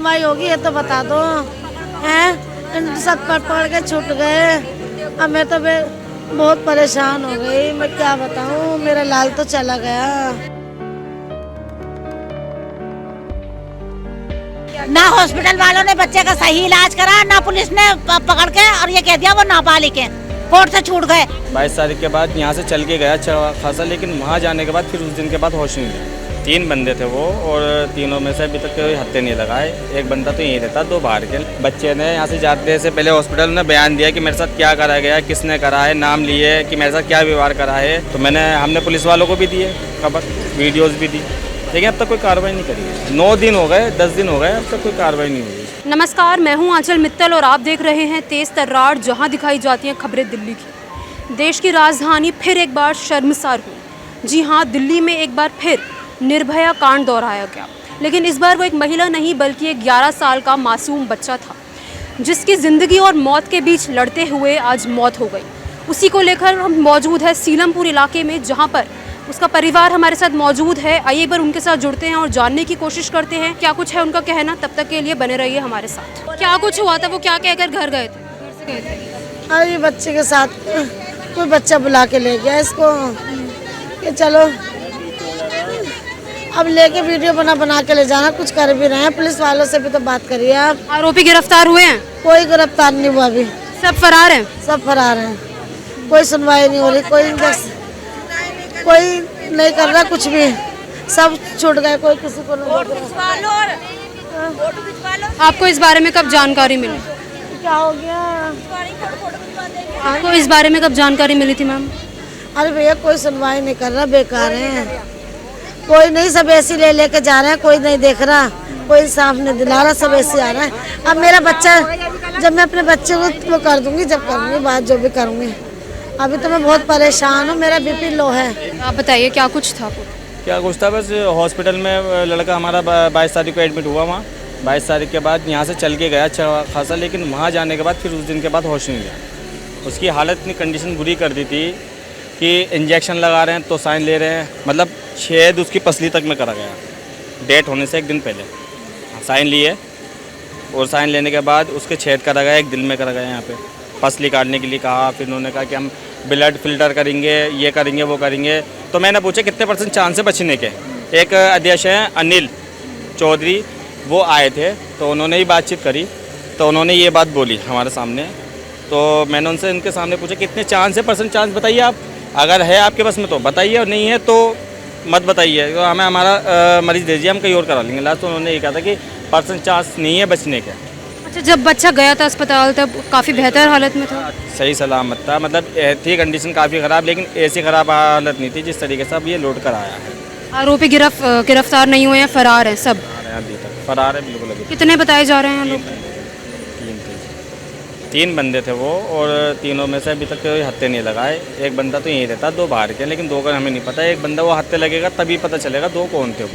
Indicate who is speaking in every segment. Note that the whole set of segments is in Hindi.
Speaker 1: सुनवाई होगी ये तो बता दो। हैं सब पढ़ के छूट गए। अब मैं तो बहुत परेशान हो गई। मैं क्या बताऊं, मेरा लाल तो चला गया।
Speaker 2: ना हॉस्पिटल वालों ने बच्चे का सही इलाज करा, ना पुलिस ने पकड़ के और ये कह दिया वो नाबालिग है, कोर्ट से छूट गए।
Speaker 3: 22 तारीख के बाद यहाँ से चल के गया अच्छा खासा, लेकिन वहाँ जाने के बाद फिर उस दिन के बाद होश नहीं लिया। 3 बंदे थे वो, और तीनों में से अभी तक कोई हत्थे नहीं लगाए। एक बंदा तो यहीं रहता, 2 बाहर के। बच्चे ने यहाँ से जाते से पहले हॉस्पिटल ने बयान दिया कि मेरे साथ क्या करा गया, किसने करा है, नाम लिए कि मेरे साथ क्या व्यवहार करा है। तो हमने पुलिस वालों को भी दिए खबर, वीडियोज़ भी दी, लेकिन अब तक कोई कार्रवाई नहीं करी। 9 दिन हो गए, 10 दिन हो गए, अब तक कोई कार्रवाई नहीं हुई।
Speaker 4: नमस्कार, मैं हूं आंचल मित्तल और आप देख रहे हैं तेज तर्रार, जहां दिखाई जाती हैं खबरें दिल्ली की। देश की राजधानी फिर एक बार शर्मसार हुई। जी हां, दिल्ली में एक बार फिर निर्भया कांड दोहराया गया, लेकिन इस बार वो एक महिला नहीं बल्कि एक 11 साल का मासूम बच्चा था, जिसकी ज़िंदगी और मौत के बीच लड़ते हुए आज मौत हो गई। उसी को लेकर हम मौजूद है सीलमपुर इलाके में, जहाँ पर उसका परिवार हमारे साथ मौजूद है। आइए एक बार उनके साथ जुड़ते हैं और जानने की कोशिश करते हैं क्या कुछ है उनका कहना। तब तक के लिए बने रहिए हमारे साथ। क्या कुछ हुआ था, वो क्या कहकर घर गए थे?
Speaker 1: अरे बच्चे के साथ कोई बच्चा बुला के ले गया इसको कि चलो अब लेके वीडियो बना के ले जाना। कुछ कर भी रहे हैं, पुलिस वालों से भी तो बात करिए आप।
Speaker 4: आरोपी गिरफ्तार हुए हैं?
Speaker 1: कोई गिरफ्तार नहीं हुआ अभी,
Speaker 4: सब फरार हैं?
Speaker 1: सब फरार हैं। कोई सुनवाई नहीं हो रही, कोई नहीं कर रहा कुछ भी, सब छूट गए, कोई किसी को नहीं देख रहा।
Speaker 4: आपको इस बारे में कब जानकारी मिली?
Speaker 1: क्या हो गया?
Speaker 4: आपको इस बारे में कब जानकारी मिली थी मैम?
Speaker 1: अरे भैया कोई सुनवाई नहीं कर रहा, बेकार है। कोई नहीं, सब ऐसी लेके जा रहे हैं, कोई नहीं देख रहा, कोई इंसाफ नहीं दिला रहा, सब ऐसे आ रहा है। अब मेरा बच्चा, जब मैं अपने बच्चे को वो कर दूंगी, जब करूँगी बात, जो भी करूँगी। अभी तो मैं बहुत परेशान हूँ, मेरा बीपी लो है।
Speaker 4: आप बताइए क्या कुछ था?
Speaker 3: क्या कुछ था, बस हॉस्पिटल में लड़का हमारा 22 तारीख को एडमिट हुआ वहाँ। 22 तारीख के बाद यहाँ से चल के गया अच्छा खासा, लेकिन वहाँ जाने के बाद फिर उस दिन के बाद होश नहीं लिया। उसकी हालत इतनी कंडीशन बुरी कर दी थी कि इंजेक्शन लगा रहे हैं तो साइन ले रहे हैं, मतलब छेद उसकी पसली तक में करा गया, डेट होने से 1 दिन पहले साइन लिए, और साइन लेने के बाद उसके छेद करा गया, एक दिल में करा गया यहाँ पे। पसली काटने के लिए कहा, फिर उन्होंने कहा कि हम ब्लड फिल्टर करेंगे, ये करेंगे, वो करेंगे। तो मैंने पूछा कितने % चांस है बचने के। एक अध्यक्ष हैं अनिल चौधरी, वो आए थे, तो उन्होंने ही बातचीत करी, तो उन्होंने ये बात बोली हमारे सामने। तो मैंने उनसे उनके सामने पूछा कितने चांस है, % चांस बताइए आप, अगर है आपके बस में तो बताइए, और नहीं है तो मत बताइए, तो हमें हमारा मरीज़ दे दीजिए, हम कहीं और करा लेंगे। लास्ट तो उन्होंने ये कहा था कि % चांस नहीं है बचने के।
Speaker 4: अच्छा, जब बच्चा गया था अस्पताल तब काफ़ी बेहतर हालत में था?
Speaker 3: सही सलामत था, मतलब थी कंडीशन काफ़ी ख़राब, लेकिन ऐसी ख़राब हालत नहीं थी जिस तरीके से अब ये लोड कर आया है।
Speaker 4: आरोपी गिरफ्तार नहीं हुए हैं, फरार हैं सब?
Speaker 3: अभी तक फरार है बिल्कुल। अभी
Speaker 4: कितने बताए जा रहे हैं लोग?
Speaker 3: 3 बंदे थे वो, और तीनों में से अभी तक कोई हत्थे नहीं लगाए। एक बंदा तो यहीं रहता, 2 बाहर के, लेकिन 2 का हमें नहीं पता। एक बंदा वो हत्थे लगेगा तभी पता चलेगा 2 कौन थे वो,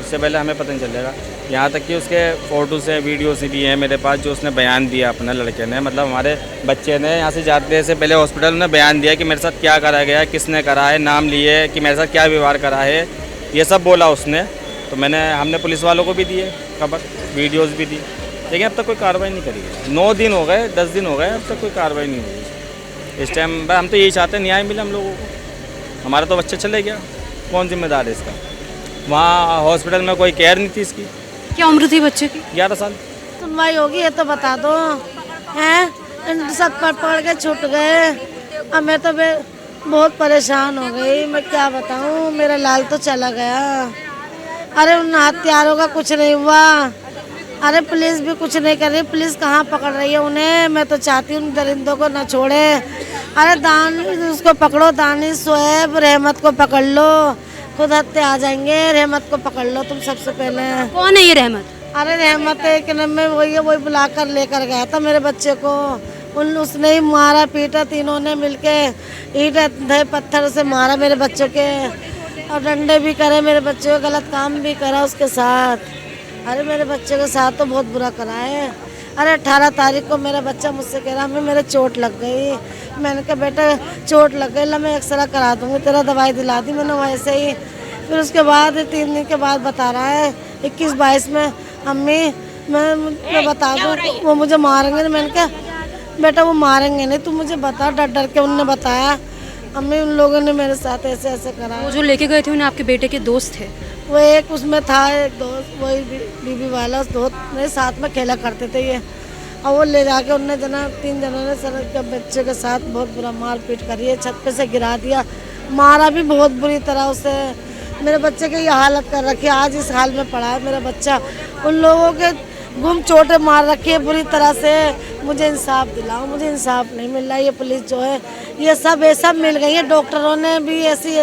Speaker 3: इससे पहले हमें पता नहीं चलेगा। यहाँ तक कि उसके फ़ोटो से वीडियो से भी है मेरे पास, जो उसने बयान दिया अपने लड़के ने, मतलब हमारे बच्चे ने यहाँ से जाते से पहले हॉस्पिटल ने बयान दिया कि मेरे साथ क्या करा गया, किसने करा है, नाम लिए कि मेरे साथ क्या व्यवहार करा है, ये सब बोला उसने। तो हमने पुलिस वालों को भी दिए खबर, वीडियोज़ भी दी, लेकिन अब तक कोई कार्रवाई नहीं करी है। 9 दिन हो गए, 10 दिन हो गए, अब तक कोई कार्रवाई नहीं हुई। इस टाइम हम तो यही चाहते हैं न्याय मिले हम लोगों को। हमारा तो बच्चा चले गया, कौन जिम्मेदार है इसका? वहाँ हॉस्पिटल में कोई केयर नहीं थी इसकी।
Speaker 4: क्या उम्र थी बच्चे की?
Speaker 3: 11 साल।
Speaker 1: सुनवाई होगी ये तो बता दो। हैं सब पढ़ के छूट गए। अब मैं तो बहुत परेशान हो गई। मैं क्या बताऊँ, मेरा लाल तो चला गया। अरे उन हत्यारों का कुछ नहीं हुआ। अरे पुलिस भी कुछ नहीं कर रही, पुलिस कहाँ पकड़ रही है उन्हें। मैं तो चाहती हूँ उन दरिंदों को न छोड़े। अरे उसको पकड़ो, दानिश, शोएब, रहमत को पकड़ लो, खुद हत्या आ जाएंगे। रहमत को पकड़ लो तुम सबसे पहले।
Speaker 4: कौन है ये रहमत?
Speaker 1: अरे रहमत है कि मैं वही बुलाकर लेकर गया था मेरे बच्चे को। उसने ही मारा पीटा, तीनों ने मिलके ईंट पत्थर से मारा मेरे बच्चों के, और डंडे भी करे मेरे बच्चे को, गलत काम भी करा उसके साथ। अरे मेरे बच्चे के साथ तो बहुत बुरा करा है। अरे 18 तारीख को मेरा बच्चा मुझसे कह रहा हमें मेरे चोट लग गई। मैंने कहा बेटा चोट लग गई, ला मैं एक्सरा करा दूँगी, तेरा दवाई दिला दी मैंने वैसे ही। फिर उसके बाद 3 दिन के बाद बता रहा है 21-22 में अम्मी मैं बता दूँ तो वो मुझे मारेंगे। मैंने कहा बेटा वो मारेंगे नहीं, तू मुझे बता। डर डर के उनने बताया अम्मी उन लोगों ने मेरे साथ ऐसे ऐसे करा।
Speaker 4: वो जो लेके गए थे उन्हें आपके बेटे के दोस्त थे?
Speaker 1: वो एक उसमें था एक दोस्त, वही बीबी वाला, उस दोस्त मेरे साथ में खेला करते थे ये। और वो ले जाके उनने 3 जनों ने सर के बच्चे के साथ बहुत बुरा मार पीट करी है, छत पे से गिरा दिया, मारा भी बहुत बुरी तरह उसे। मेरे बच्चे की ये हालत कर रखी है, आज इस हाल में पड़ा है मेरा बच्चा। उन लोगों के गुम चोटें मार रखी है बुरी तरह से। मुझे इंसाफ दिलाओ, मुझे इंसाफ नहीं मिल रहा। ये पुलिस जो है ये सब मिल गई है। डॉक्टरों ने भी ऐसी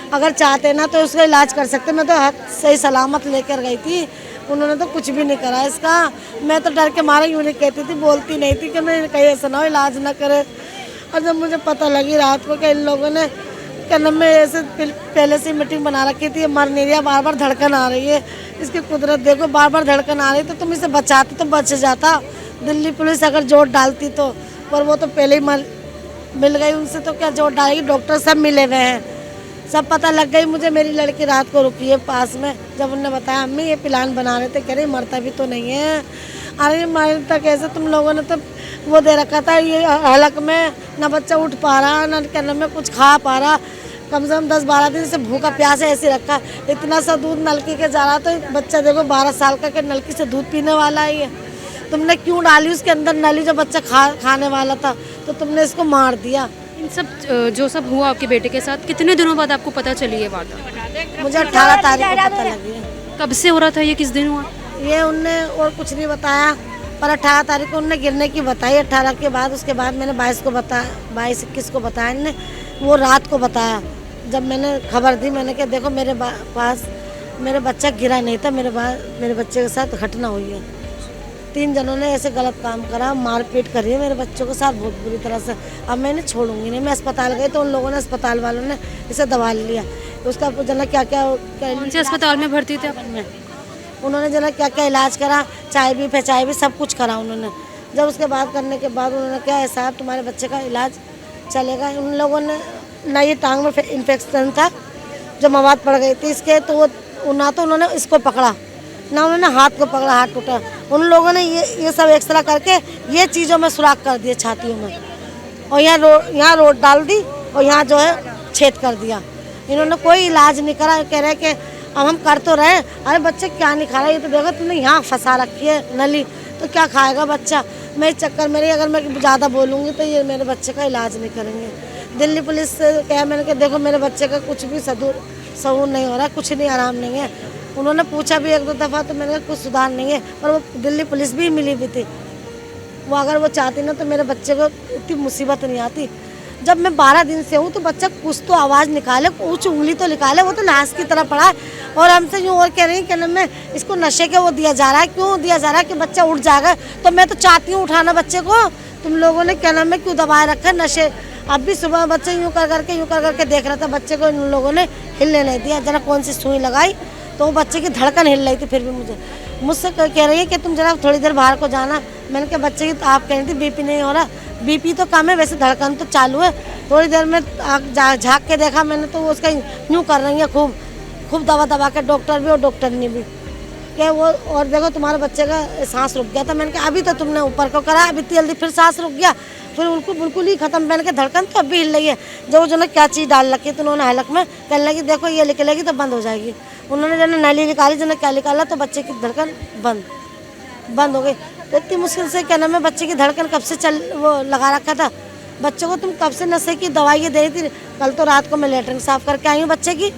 Speaker 1: अगर चाहते ना तो उसका इलाज कर सकते। मैं तो सही सलामत लेकर गई थी, उन्होंने तो कुछ भी नहीं करा इसका। मैं तो डर के मारे यूँ नहीं कहती थी, बोलती नहीं थी कि मैं कहीं ऐसा ना हो इलाज ना करे। और जब मुझे पता लगी रात को कि इन लोगों ने क्या नाम में ऐसे पहले से मीटिंग बना रखी थी, मर नहीं रहा, बार बार धड़कन आ रही है, इसकी कुदरत देखो, बार बार धड़कन आ रही तो तुम इसे बचाते तो बच जाता। दिल्ली पुलिस अगर जोर डालती तो, पर वो तो पहले ही मिल गई, उनसे तो क्या जोर डालेगी। डॉक्टर सब मिले हुए हैं, सब पता लग गई मुझे। मेरी लड़की रात को रुकी है पास में, जब उन्होंने बताया अम्मी ये प्लान बना रहे थे, कह रही मरता भी तो नहीं है। अरे मरता कैसे, तुम लोगों ने तो वो दे रखा था ये हलक में, ना बच्चा उठ पा रहा ना कहने में कुछ खा पा रहा, कम से कम 10-12 दिन से भूखा प्यास ऐसे रखा। इतना सा दूध नलकी के जा रहा, तो बच्चा देखो 12 साल का के नलकी से दूध पीने वाला ही है। तुमने क्यों डाली उसके अंदर नली, जो बच्चा खाने वाला था, तो तुमने इसको मार दिया।
Speaker 4: इन सब जो सब हुआ आपके बेटे के साथ, कितने दिनों बाद आपको पता चली है वारदात?
Speaker 1: मुझे 18 तारीख को पता लगी है।
Speaker 4: कब से हो रहा था ये, किस दिन हुआ?
Speaker 1: ये उनने और कुछ नहीं बताया, पर 18 तारीख को उनने गिरने की बताई। 18 के बाद उसके बाद मैंने 22 को बताया, 22-21 को बताया इनने, वो रात को बताया। जब मैंने खबर दी, मैंने कहा देखो मेरे पास मेरा बच्चा गिरा नहीं था, मेरे बच्चे के साथ घटना हुई है। 3 जनों ने ऐसे गलत काम करा, मारपीट करी है मेरे बच्चों के साथ बहुत बुरी तरह से। अब मैं इन्हें छोड़ूंगी नहीं। मैं अस्पताल गई तो उन लोगों ने, अस्पताल वालों ने इसे दबा लिया। उसका जना क्या
Speaker 4: कौन से अस्पताल में भर्ती थे?
Speaker 1: उन्होंने जना क्या क्या इलाज करा, चाय भी सब कुछ करा उन्होंने। जब उसके बाद करने के बाद उन्होंने क्या है साहब तुम्हारे बच्चे का इलाज चलेगा। उन लोगों ने ना ये टांग में इन्फेक्शन था जो मवाद पड़ गई थी इसके, तो वो ना तो उन्होंने इसको पकड़ा ना उन्होंने हाथ को पकड़ा, हाथ टूटा। उन लोगों ने ये सब एक्सरा करके ये चीज़ों में सुराख कर दिए छातियों में, और यहाँ रोड डाल दी और यहाँ जो है छेद कर दिया। इन्होंने कोई इलाज नहीं करा। कह रहे कि अब हम कर तो रहे, अरे बच्चे क्या नहीं खा रहा, ये तो देखो तुमने यहाँ फंसा रखी है नली, तो क्या खाएगा बच्चा। मैं इस चक्कर में अगर मैं ज़्यादा बोलूँगी तो ये मेरे बच्चे का इलाज नहीं करेंगे। दिल्ली पुलिस से कहा मैंने कि देखो मेरे बच्चे का कुछ भी सहूर नहीं हो रहा, कुछ नहीं, आराम नहीं है। उन्होंने पूछा भी 1-2 दफ़ा तो मैंने कहा कुछ सुधार नहीं है, पर वो दिल्ली पुलिस भी मिली भी थी। वो अगर वो चाहती ना तो मेरे बच्चे को इतनी मुसीबत नहीं आती। जब मैं 12 दिन से हूँ तो बच्चा कुछ तो आवाज़ निकाले, कुछ उंगली तो निकाले, वो तो लाश की तरह पड़ा है। और हमसे यूँ और कह रही कि मैं इसको नशे के वो दिया जा रहा है, क्यों दिया जा रहा है कि बच्चा उठ जाएगा। तो मैं तो चाहती हूँ उठाना बच्चे को, तुम लोगों ने क्या नाम है क्यों दबाए रखा है नशे। अब भी सुबह बच्चे यूँ कर करके देख रहा था, बच्चे को इन लोगों ने हिलने नहीं दिया। जरा कौन सी सुई लगाई तो वो बच्चे की धड़कन हिल रही थी। फिर भी मुझसे कह रही है कि तुम जरा थोड़ी देर बाहर को जाना। मैंने कहा बच्चे की तो आप कह रही थी बीपी नहीं हो रहा, बीपी तो कम है, वैसे धड़कन तो चालू है। थोड़ी देर में झाँक के देखा मैंने तो वो उसका यूँ कर रही है खूब दबा के, डॉक्टर भी और डॉक्टरनी भी क्या वो। और देखो तुम्हारे बच्चे का सांस रुक गया था। मैंने कहा अभी तो तुमने ऊपर को करा, अभी जल्दी फिर सांस रुक गया, फिर उनको बिल्कुल ही खत्म। मैंने कहा धड़कन तो अभी हिल रही है। जो क्या चीज़ डाल रखी तो उन्होंने हलक में कहने लगी देखो ये निकलेगी तो बंद हो जाएगी। उन्होंने जो नली निकाली, जो क्या निकाला तो बच्चे की धड़कन बंद हो गई। तो इतनी मुश्किल से क्या नाम है बच्चे की धड़कन कब से वो लगा रखा था। बच्चे को तुम कब से नशे की दवाई दे रही थी। कल तो रात को मैं लेटरिन साफ करके आई हूँ बच्चे की,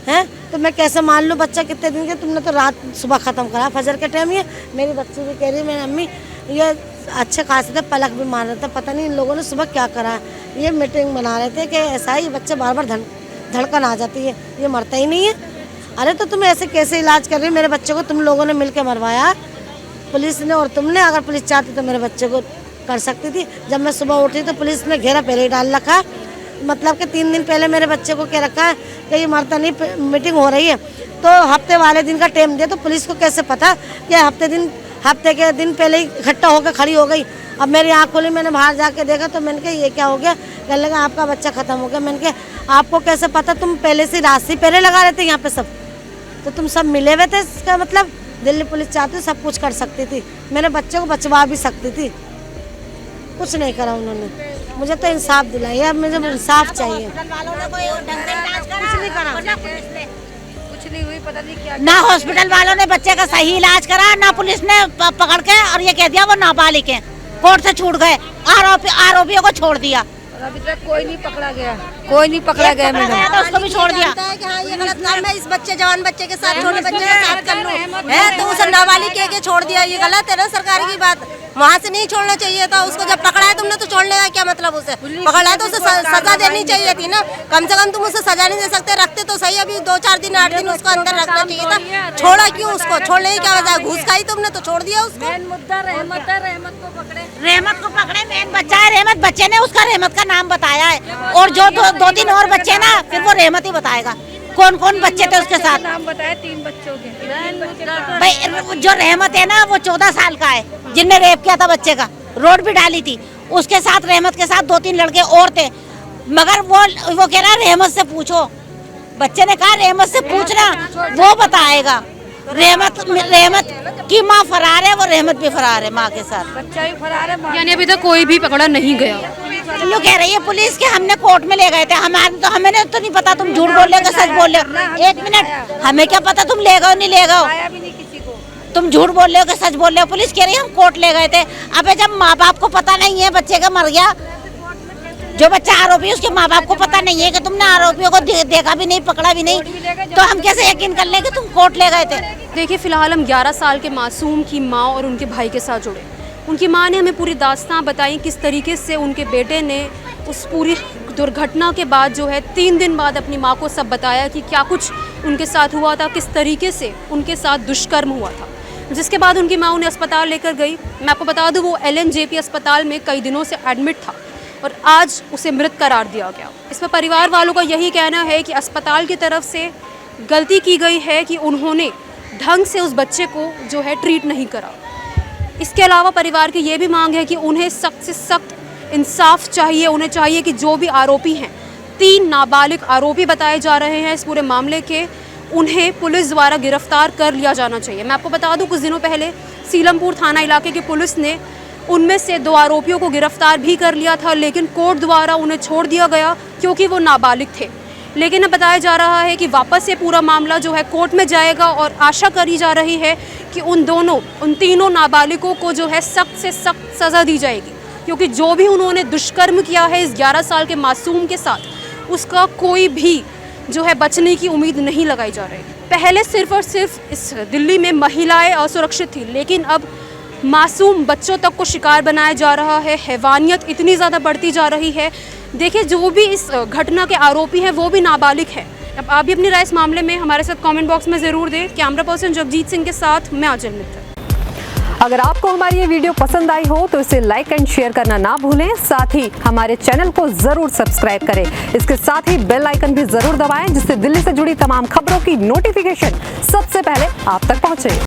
Speaker 1: हैं तो मैं कैसे मान लूँ बच्चा कितने दिन के। तुमने तो रात सुबह ख़त्म करा, फजर के टाइम। ये मेरी बच्ची भी कह रही है मेरी अम्मी ये अच्छे खासे थे, पलक भी मार रहे थे, पता नहीं इन लोगों ने सुबह क्या करा। ये मीटिंग बना रहे थे कि ऐसा ही बच्चे बार बार धड़कन आ जाती है, ये मरता ही नहीं है। अरे तो तुम ऐसे कैसे इलाज कर रही हो। मेरे बच्चे को तुम लोगों ने मिल के मरवाया, पुलिस ने और तुमने। अगर पुलिस चाहती तो मेरे बच्चे को कर सकती थी। जब मैं सुबह उठी तो पुलिस ने घेरा पहले ही डाल रखा, मतलब कि 3 दिन पहले मेरे बच्चे को क्या रखा है कि ये मरता नहीं, मीटिंग हो रही है तो हफ्ते वाले दिन का टाइम दिया। तो पुलिस को कैसे पता कि हफ्ते के दिन पहले ही इकट्ठा होकर खड़ी हो गई। अब मेरी आँख खोली, मैंने बाहर जाके देखा तो मैंने कहा ये क्या हो गया। कहने लगा आपका बच्चा ख़त्म हो गया। मैंने कहा आपको कैसे पता, तुम पहले से रात से पहले लगा रहे थे यहाँ पे सब, तो तुम सब मिले हुए थे इसका मतलब। दिल्ली पुलिस चाहती सब कुछ कर सकती थी, मेरे बच्चे को बचवा भी सकती थी, कुछ नहीं करा उन्होंने। मुझे तो इंसाफ दिलाई है, अब मुझे इंसाफ चाहिए।
Speaker 5: कुछ नहीं हुई, पता नहीं क्या।
Speaker 2: ना हॉस्पिटल वालों ने बच्चे का सही इलाज करा, ना पुलिस ने पकड़ के और ये कह दिया वो नाबालिग है, कोर्ट से छूट गए, आरोपियों को छोड़ दिया।
Speaker 5: और अभी तक कोई नहीं पकड़ा गया, कोई नहीं पकड़ा गया मैडम।
Speaker 2: तो उसको भी छोड़ दिया।
Speaker 6: कि हाँ ये गलत काम है, इस बच्चे जवान बच्चे के साथ छोटे बच्चे के साथ कर लो है तो उसे नाबालिग कह के छोड़ दिया, ये गलत है ना सरकार की बात। वहाँ से नहीं छोड़ना चाहिए था उसको, जब पकड़ा है तुमने तो छोड़ने का क्या मतलब, उसे पकड़ा है तो उसे सजा देनी चाहिए थी ना, कम से कम तुम उसे सजा नहीं दे सकते, रखते तो सही, अभी 2-4 दिन 8 दिन उसको अंदर रखना चाहिए था, छोड़ा क्यों उसको, छोड़ने की क्या वजह, घूस खाई तुमने तो छोड़ दिया उसको।
Speaker 5: मेन मुद्दा रहमत है, रहमत को पकड़े,
Speaker 2: रहमत को पकड़े, मेन बच्चा है रहमत, बच्चे ने उसका रहमत का नाम बताया है, और जो 2-3 और बच्चे ना फिर वो रहमत ही बताएगा कौन कौन बच्चे थे उसके साथ।
Speaker 5: नाम बताया 3 बच्चों के,
Speaker 2: भाई जो रहमत है ना वो 14 साल का है, जिनने रेप किया था बच्चे का, रोड भी डाली थी, उसके साथ रहमत के साथ 2-3 लड़के और थे, मगर वो कह रहा है रहमत से पूछो, बच्चे ने कहा रहमत से पूछना वो बताएगा। रहमत की माँ फरार है, वो रहमत भी फरार है माँ के साथ,
Speaker 5: बच्चा भी फरार है।
Speaker 4: यानी अभी तक कोई भी पकड़ा नहीं गया।
Speaker 2: यूँ कह रही है पुलिस के हमने कोर्ट में ले गए थे, हमें तो नहीं पता तुम झूठ बोल रहे हो सच बोल रहे हो। 1 मिनट, हमें क्या पता तुम ले गए नहीं ले गए,
Speaker 5: आया भी नहीं किसी को।
Speaker 2: तुम झूठ बोल रहे हो कि सच बोल रहे हो। पुलिस कह रही है हम कोर्ट ले गए थे। अबे जब माँ बाप को पता नहीं है बच्चे का मर गया, जो बच्चा आरोपी है उसके माँ बाप को पता नहीं है कि तुमने आरोपियों को देखा भी नहीं, पकड़ा भी नहीं, तो हम कैसे यकीन कर लें कि तुम कोर्ट ले गए थे।
Speaker 4: देखिए फ़िलहाल हम 11 साल के मासूम की माँ और उनके भाई के साथ जुड़े। उनकी माँ ने हमें पूरी दास्तां बताई, किस तरीके से उनके बेटे ने उस पूरी दुर्घटना के बाद जो है 3 दिन बाद अपनी माँ को सब बताया कि क्या कुछ उनके साथ हुआ था, किस तरीके से उनके साथ दुष्कर्म हुआ था। जिसके बाद उनकी माँ उन्हें अस्पताल लेकर गई। मैं आपको बता दूँ वो LNJP अस्पताल में कई दिनों से एडमिट था और आज उसे मृत करार दिया गया। इसमें परिवार वालों का यही कहना है कि अस्पताल की तरफ से गलती की गई है कि उन्होंने ढंग से उस बच्चे को जो है ट्रीट नहीं करा। इसके अलावा परिवार की ये भी मांग है कि उन्हें सख्त से सख्त इंसाफ चाहिए। उन्हें चाहिए कि जो भी आरोपी हैं, 3 नाबालिग आरोपी बताए जा रहे हैं इस पूरे मामले के, उन्हें पुलिस द्वारा गिरफ्तार कर लिया जाना चाहिए। मैं आपको बता दूं कुछ दिनों पहले सीलमपुर थाना इलाके की पुलिस ने उनमें से 2 आरोपियों को गिरफ्तार भी कर लिया था, लेकिन कोर्ट द्वारा उन्हें छोड़ दिया गया क्योंकि वो नाबालिग थे। लेकिन अब बताया जा रहा है कि वापस से पूरा मामला जो है कोर्ट में जाएगा और आशा करी जा रही है कि उन तीनों नाबालिगों को जो है सख्त से सख्त सज़ा दी जाएगी, क्योंकि जो भी उन्होंने दुष्कर्म किया है इस 11 साल के मासूम के साथ, उसका कोई भी जो है बचने की उम्मीद नहीं लगाई जा रही। पहले सिर्फ और सिर्फ इस दिल्ली में महिलाएं असुरक्षित थी, लेकिन अब मासूम बच्चों तक को शिकार बनाया जा रहा है। हैवानियत इतनी ज़्यादा बढ़ती जा रही है। देखिए जो भी इस घटना के आरोपी हैं वो भी नाबालिग है। अब आप भी अपनी राय इस मामले में हमारे साथ कमेंट बॉक्स में ज़रूर दें। कैमरा पर्सन जगजीत सिंह के साथ मैं आंचल मित्तल।
Speaker 7: अगर आपको हमारी ये वीडियो पसंद आई हो तो इसे लाइक एंड शेयर करना ना भूलें। साथ ही हमारे चैनल को जरूर सब्सक्राइब करें। इसके साथ ही बेल आइकन भी जरूर दबाएं, जिससे दिल्ली से जुड़ी तमाम खबरों की नोटिफिकेशन सबसे पहले आप तक पहुंचे।